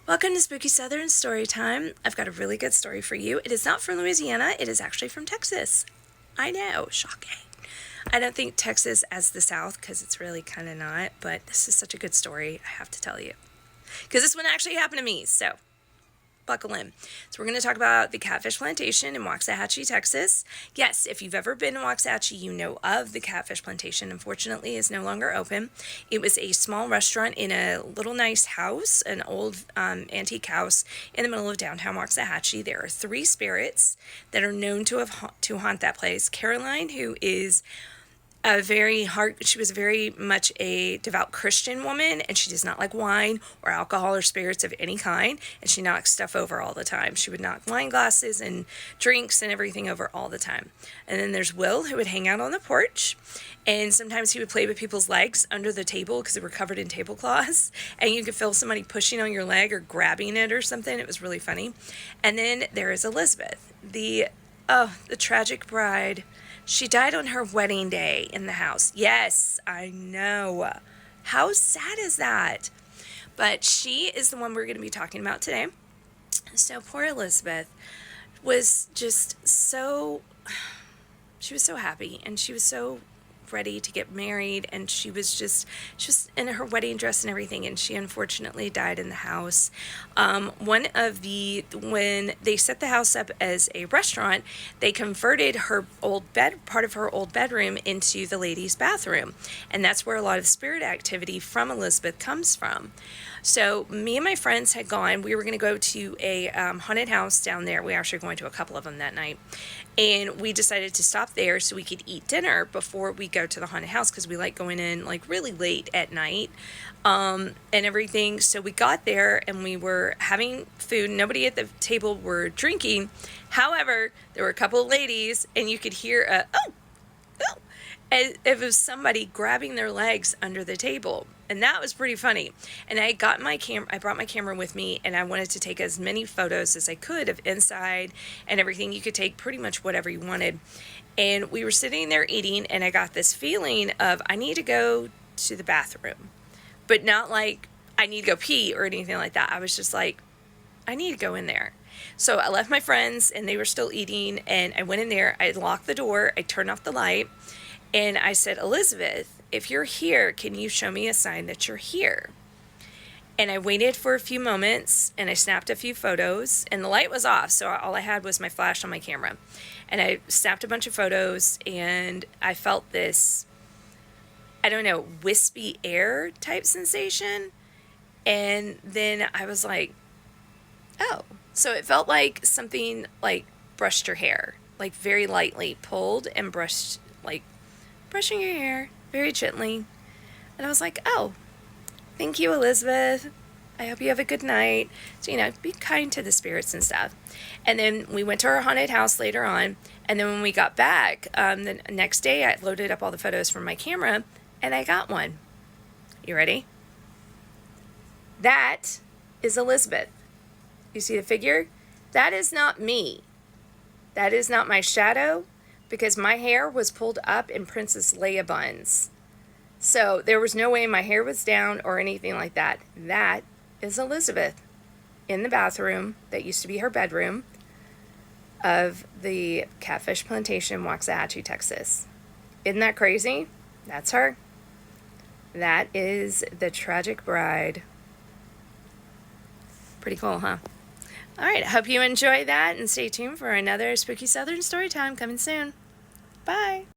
Welcome to Spooky Southern Storytime. I've got a really good story for you. It is not from Louisiana. It is actually from Texas. I know, shocking. I don't think Texas as the South because it's really kind of not, but this is such a good story, I have to tell you. Because this one actually happened to me, so buckle in. So we're going to talk about the Catfish Plantation in Waxahachie, Texas. Yes, if you've ever been to Waxahachie, you know of the Catfish Plantation. Unfortunately, it's no longer open. It was a small restaurant in a little nice house, an old antique house in the middle of downtown Waxahachie. There are three spirits that are known to haunt that place. Caroline, who is she was very much a devout Christian woman, and she does not like wine or alcohol or spirits of any kind, and she knocks stuff over all the time. She would knock wine glasses and drinks and everything over all the time. And then there's Will, who would hang out on the porch, and sometimes he would play with people's legs under the table because they were covered in tablecloths, and you could feel somebody pushing on your leg or grabbing it or something. It was really funny. And then there is Elizabeth, the tragic bride. She died on her wedding day in the house. Yes, I know. How sad is that? But she is the one we're going to be talking about today. So poor Elizabeth was just she was so happy, and she was so ready to get married, and she was in her wedding dress and everything, and she unfortunately died in the house. When they set the house up as a restaurant, they converted part of her old bedroom into the ladies' bathroom, and that's where a lot of spirit activity from Elizabeth comes from. So me and my friends had gone. We were going to go to a haunted house down there. We were actually going to a couple of them that night. And we decided to stop there so we could eat dinner before we go to the haunted house, because we like going in like really late at night and everything. So we got there and we were having food. Nobody at the table were drinking. However, there were a couple of ladies, and you could hear as if it was somebody grabbing their legs under the table. And that was pretty funny. And I brought my camera with me, and I wanted to take as many photos as I could of inside and everything. You could take pretty much whatever you wanted. And we were sitting there eating, and I got this feeling of I need to go to the bathroom. But not like I need to go pee or anything like that. I was just like, I need to go in there. So I left my friends, and they were still eating, and I went in there. I locked the door. I turned off the light. And I said, Elizabeth, if you're here, can you show me a sign that you're here? And I waited for a few moments, and I snapped a few photos, and the light was off, so all I had was my flash on my camera. And I snapped a bunch of photos, and I felt this, I don't know, wispy air type sensation. And then I was like, oh. So it felt like something like brushed your hair, like very lightly pulled and brushed, like brushing your hair very gently. And I was like, oh, thank you, Elizabeth. I hope you have a good night. So, be kind to the spirits and stuff. And then we went to our haunted house later on. And then when we got back, the next day, I loaded up all the photos from my camera, and I got one. You ready? That is Elizabeth. You see the figure? That is not me. That is not my shadow, because my hair was pulled up in Princess Leia buns. So there was no way my hair was down or anything like that. That is Elizabeth in the bathroom that used to be her bedroom of the Catfish Plantation, Waxahachie, Texas. Isn't that crazy? That's her. That is the tragic bride. Pretty cool, huh? All right, I hope you enjoy that, and stay tuned for another Spooky Southern Storytime coming soon. Bye.